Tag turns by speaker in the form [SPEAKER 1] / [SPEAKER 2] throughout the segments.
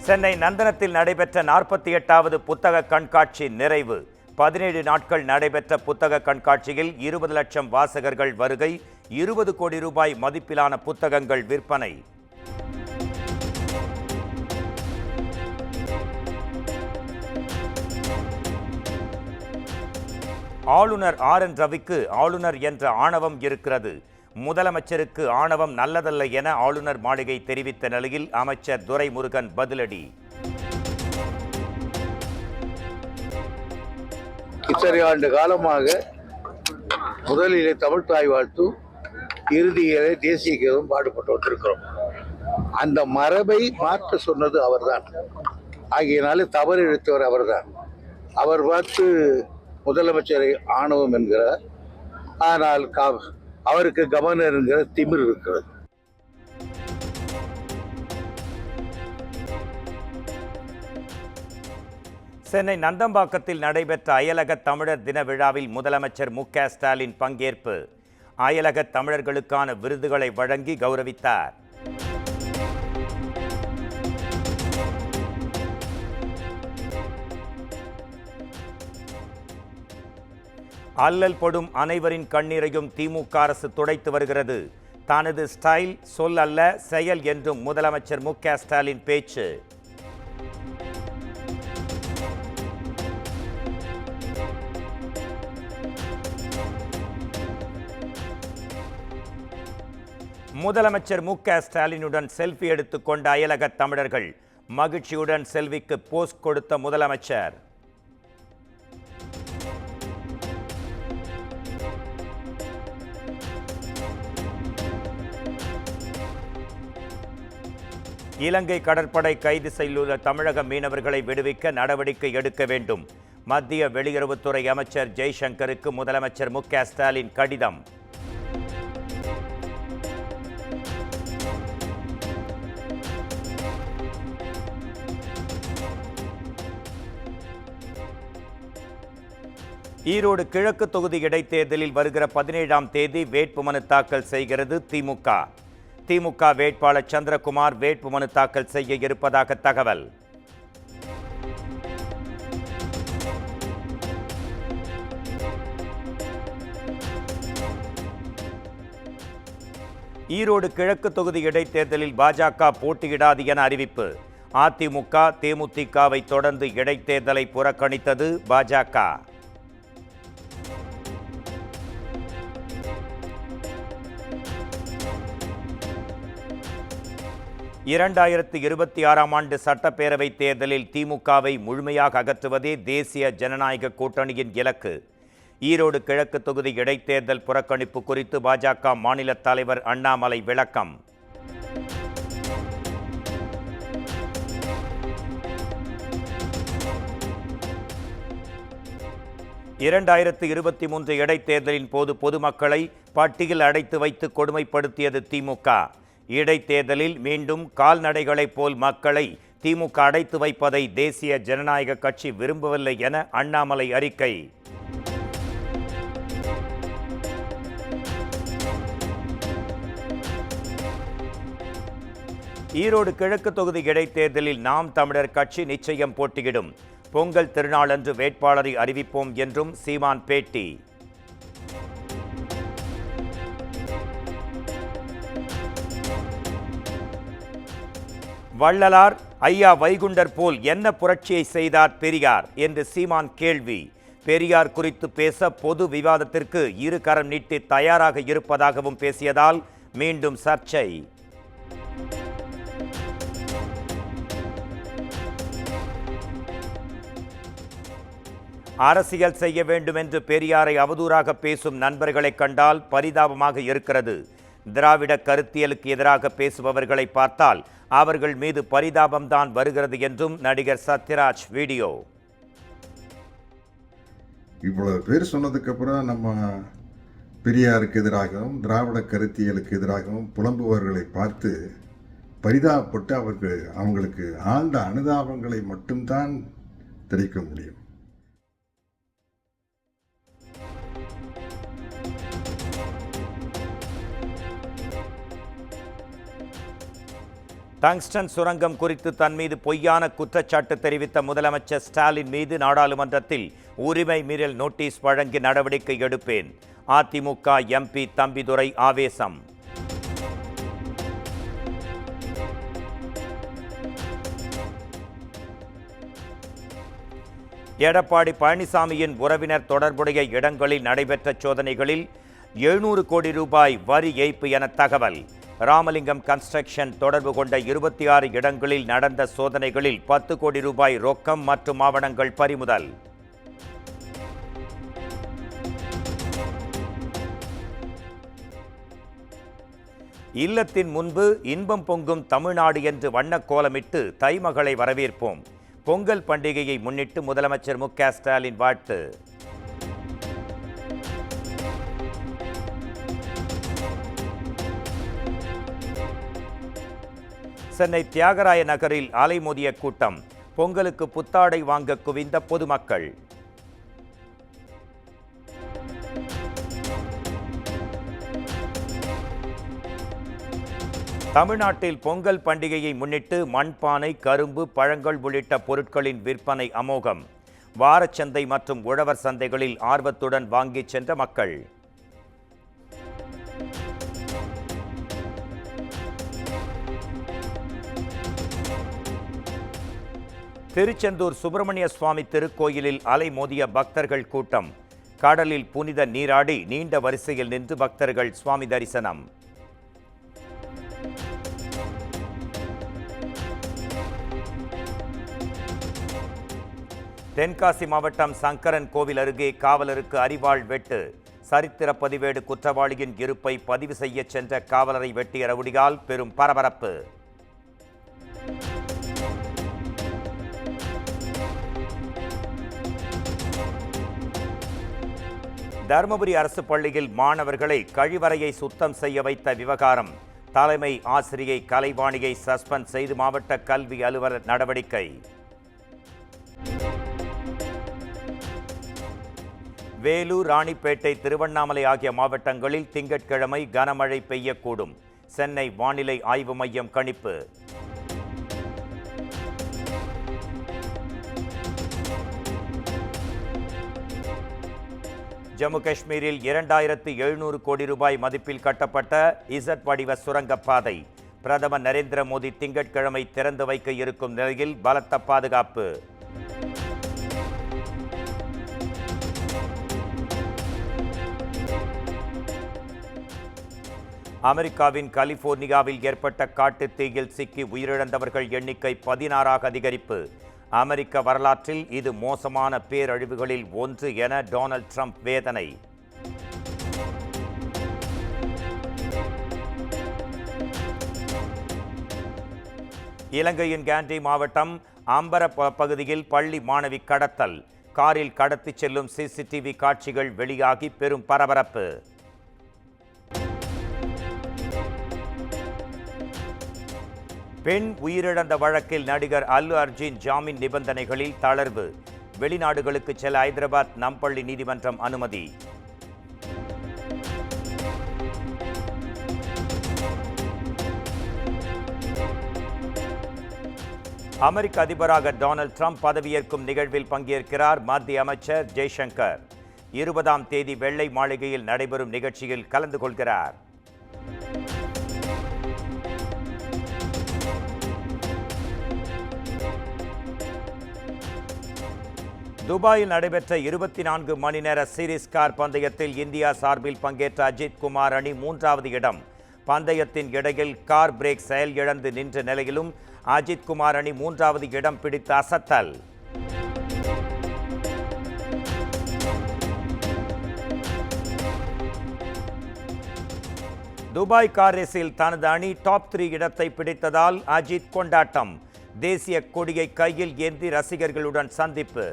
[SPEAKER 1] சென்னை நந்தனத்தில் நடைபெற்ற 48வது புத்தக கண்காட்சி நிறைவு. 17 நாட்கள் நடைபெற்ற புத்தக கண்காட்சியில் 20 லட்சம் வாசகர்கள் வருகை, 20 கோடி ரூபாய் மதிப்பிலான புத்தகங்கள் விற்பனை. ஆளுநர் RN ரவிக்கு ஆளுநர் என்ற ஆணவம் இருக்கிறது. முதலமைச்சருக்கு ஆணவம் நல்லதல்ல என ஆளுநர் மாளிகை தெரிவித்த நிலையில் அமைச்சர் துரைமுருகன் பதிலடி.
[SPEAKER 2] இத்தனை ஆண்டு காலமாக முதலிலே தமிழ் தாய் வாழ்த்து, இறுதியிலே தேசிய கீதம் பாடுபட்டு வந்திருக்கிறோம். அந்த மரபை மாற்ற சொன்னது அவர்தான். ஆகியனாலே தவறு இழுத்தவர் அவர்தான். அவர் பார்த்து முதலமைச்சரை ஆணவம் என்கிறார். ஆனால் அவருக்கு கவர்னர் என்கிற திமிர் இருக்கிறது.
[SPEAKER 1] சென்னை நந்தம்பாக்கத்தில் நடைபெற்ற அயலக தமிழர் தின விழாவில் முதலமைச்சர் மு.க. ஸ்டாலின் பங்கேற்பு. அயலக தமிழர்களுக்கான விருதுகளை வழங்கி கௌரவித்தார். அல்லல் படும் அனைவரின் கண்ணீரையும் திமுக அரசு துடைத்து வருகிறது. தனது ஸ்டைல் சொல் அல்ல செயல் என்றும் முதலமைச்சர் மு.க. ஸ்டாலின் பேச்சு. முதலமைச்சர் மு.க. ஸ்டாலினுடன் செல்ஃபி எடுத்துக்கொண்ட அயலக தமிழர்கள். மகிழ்ச்சியுடன் செல்விக்கு போஸ்ட் கொடுத்த முதலமைச்சர். இலங்கை கடற்படை கைது செய்துள்ள தமிழக மீனவர்களை விடுவிக்க நடவடிக்கை எடுக்க வேண்டும். மத்திய வெளியுறவுத்துறை அமைச்சர் ஜெய்சங்கருக்கு முதலமைச்சர் மு.க. ஸ்டாலின் கடிதம். ஈரோடு கிழக்கு தொகுதி இடைத்தேர்தலில் வருகிற 17ஆம் தேதி வேட்புமனு தாக்கல் செய்கிறது திமுக. திமுக வேட்பாளர் சந்திரகுமார் வேட்புமனு தாக்கல் செய்ய இருப்பதாக தகவல். ஈரோடு கிழக்கு தொகுதி இடைத்தேர்தலில் பாஜக போட்டியிடாது என அறிவிப்பு. அதிமுக தேமுதிகவை தொடர்ந்து இடைத்தேர்தலை புறக்கணித்தது பாஜக. இரண்டாயிரத்து 26ஆம் ஆண்டு சட்டப்பேரவை தேர்தலில் திமுகவை முழுமையாக அகற்றுவதே தேசிய ஜனநாயக கூட்டணியின் இலக்கு. ஈரோடு கிழக்கு தொகுதி இடைத்தேர்தல் புறக்கணிப்பு குறித்து பாஜக மாநில தலைவர் அண்ணாமலை விளக்கம். இரண்டாயிரத்து 23 இடைத்தேர்தலின் போது பொதுமக்களை பட்டியல் அடைத்து வைத்து கொடுமைப்படுத்தியது திமுக. இடைத்தேர்தலில் மீண்டும் கால்நடைகளைப் போல் மக்களை திமுக அடைத்து வைப்பதை தேசிய ஜனநாயக கட்சி விரும்பவில்லை என அண்ணாமலை அறிக்கை. ஈரோடு கிழக்கு தொகுதி இடைத்தேர்தலில் நாம் தமிழர் கட்சி நிச்சயம் போட்டியிடும். பொங்கல் திருநாளன்று வேட்பாளரை அறிவிப்போம் என்றும் சீமான் பேட்டி. வள்ளலார் ஐயா வைகுண்டர் போல் என்ன புரட்சியை செய்தார் பெரியார் என்று சீமான் கேள்வி. பெரியார் குறித்து பேச பொது விவாதத்திற்கு இரு கரம் நீட்டி தயாராக இருப்பதாகவும் பேசியதால் மீண்டும் சர்ச்சை. அரசியல் செய்ய வேண்டும் என்று பெரியாரை அவதூறாக பேசும் நண்பர்களை கண்டால் பரிதாபமாக இருக்கிறது. திராவிட கருத்தியலுக்கு எதிராக பேசுபவர்களை பார்த்தால் அவர்கள் மீது பரிதாபம்தான் வருகிறது என்றும் நடிகர் சத்யராஜ் வீடியோ.
[SPEAKER 3] இவ்வளவு பேர் சொன்னதுக்கு அப்புறம் நம்ம பெரியாருக்கு எதிராகவும் திராவிட கருத்தியலுக்கு எதிராகவும் புலம்புபவர்களை பார்த்து பரிதாபப்பட்டு அவங்களுக்கு ஆழ்ந்த அனுதாபங்களை மட்டும்தான் தெரிவிக்க முடியும்.
[SPEAKER 1] டங்ஸ்டன் சுரங்கம் குறித்து தன் மீது பொய்யான குற்றச்சாட்டு தெரிவித்த முதலமைச்சர் ஸ்டாலின் மீது நாடாளுமன்றத்தில் உரிமை மீறல் நோட்டீஸ் வழங்கி நடவடிக்கை எடுப்பேன். அதிமுக எம்பி தம்பிதுரை ஆவேசம். எடப்பாடி பழனிசாமியின் உறவினர் தொடர்புடைய இடங்களில் நடைபெற்ற சோதனைகளில் 700 கோடி ரூபாய் வரி ஏய்ப்பு என தகவல். ராமலிங்கம் கன்ஸ்ட்ரக்ஷன் தொடர்பு கொண்ட 26 இடங்களில் நடந்த சோதனைகளில் 10 கோடி ரூபாய் ரொக்கம் மற்றும் ஆவணங்கள் பறிமுதல். இல்லத்தின் முன்பு இன்பம் பொங்கும் தமிழ்நாடு என்று வண்ணக் கோலமிட்டு தைமகளை வரவேற்போம். பொங்கல் பண்டிகையை முன்னிட்டு முதலமைச்சர் மு.க. ஸ்டாலின் வாழ்த்து. சென்னை தியாகராய நகரில் அலைமோதிய கூட்டம். பொங்கலுக்கு புத்தாடை வாங்க குவிந்த பொதுமக்கள். தமிழ்நாட்டில் பொங்கல் பண்டிகையை முன்னிட்டு மண்பானை, கரும்பு, பழங்கள் உள்ளிட்ட பொருட்களின் விற்பனை அமோகம். வாரச்சந்தை மற்றும் உழவர் சந்தைகளில் ஆர்வத்துடன் வாங்கிச் சென்ற மக்கள். திருச்செந்தூர் சுப்பிரமணிய சுவாமி திருக்கோயிலில் அலைமோதிய பக்தர்கள் கூட்டம். கடலில் புனித நீராடி நீண்ட வரிசையில் நின்று பக்தர்கள் சுவாமி தரிசனம். தென்காசி மாவட்டம் சங்கரன் கோவில் அருகே காவலருக்கு அரிவாள் வெட்டு. சரித்திர பதிவேடு குற்றவாளியின் இருப்பை பதிவு செய்ய சென்ற காவலரை வெட்டிய ரவுடியால் பெரும் பரபரப்பு. தருமபுரி அரசு பள்ளியில் மாணவர்களை கழிவறையை சுத்தம் செய்ய வைத்த விவகாரம். தலைமை ஆசிரியை கலைவாணியை சஸ்பெண்ட் செய்து மாவட்ட கல்வி அலுவலர் நடவடிக்கை. வேலூர், ராணிப்பேட்டை, திருவண்ணாமலை ஆகிய மாவட்டங்களில் திங்கட்கிழமை கனமழை பெய்யக்கூடும். சென்னை வானிலை ஆய்வு மையம் கணிப்பு. ஜம்மு காஷ்மீரில் 2700 கோடி ரூபாய் மதிப்பில் கட்டப்பட்ட இசட் வடிவ சுரங்கப்பாதை. பிரதமர் நரேந்திர மோடி திங்கட்கிழமை திறந்து வைக்க இருக்கும் நிலையில் பலத்த பாதுகாப்பு. அமெரிக்காவின் கலிபோர்னியாவில் ஏற்பட்ட காட்டுத் தீயில் சிக்கி உயிரிழந்தவர்கள் எண்ணிக்கை 16ஆக அதிகரிப்பு. அமெரிக்க வரலாற்றில் இது மோசமான பேரழிவுகளில் ஒன்று என டொனால்ட் ட்ரம்ப் வேதனை. இலங்கையின் கேண்டி மாவட்டம் அம்பர பகுதியில் பள்ளி மாணவி கடத்தல். காரில் கடத்திச் செல்லும் சிசிடிவி காட்சிகள் வெளியாகி பெரும் பரபரப்பு. பெண் உயிரிழந்த வழக்கில் நடிகர் அல்லு அர்ஜுன் ஜாமீன் நிபந்தனைகளில் தளர்வு. வெளிநாடுகளுக்கு செல்ல ஐதராபாத் நம்பள்ளி நீதிமன்றம் அனுமதி. அமெரிக்க அதிபராக டொனால்ட் ட்ரம்ப் பதவியேற்கும் நிகழ்வில் பங்கேற்கிறார் மத்திய அமைச்சர் ஜெய்சங்கர். 20ஆம் தேதி வெள்ளை மாளிகையில் நடைபெறும் நிகழ்ச்சியில் கலந்து கொள்கிறார். துபாயில் நடைபெற்ற 24 மணி நேர சீரீஸ் கார் பந்தயத்தில் இந்தியா சார்பில் பங்கேற்ற அஜித் குமார் அணி 3வது இடம். பந்தயத்தின் இடையில் கார் பிரேக் செயல் இழந்து நின்ற நிலையிலும் அஜித் குமார் அணி 3வது இடம் பிடித்து அசத்தல். துபாய் கார் ரேஸில் தனது அணி டாப் 3 இடத்தை பிடித்ததால் அஜித் கொண்டாட்டம். தேசிய கொடியை கையில் ஏந்தி ரசிகர்களுடன் சந்திப்பு.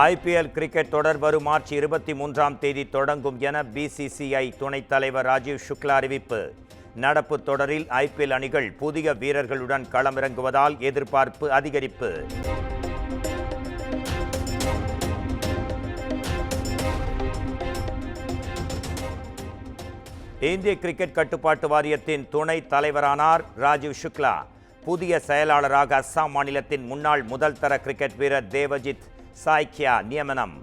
[SPEAKER 1] ஐபிஎல் கிரிக்கெட் தொடர் வரும் மார்ச் 23ஆம் தேதி தொடங்கும் என பிசிசிஐ துணைத் தலைவர் ராஜீவ் சுக்லா அறிவிப்பு. நடப்பு தொடரில் ஐபிஎல் அணிகள் புதிய வீரர்களுடன் களமிறங்குவதால் எதிர்பார்ப்பு அதிகரிப்பு. இந்திய கிரிக்கெட் கட்டுப்பாட்டு வாரியத்தின் துணைத் தலைவரானார் ராஜீவ் சுக்லா. புதிய செயலாளராக அஸ்ஸாம் மாநிலத்தின் முன்னாள் முதல் தர கிரிக்கெட் வீரர் தேவஜித் சாய்க்கியா நியமனம்.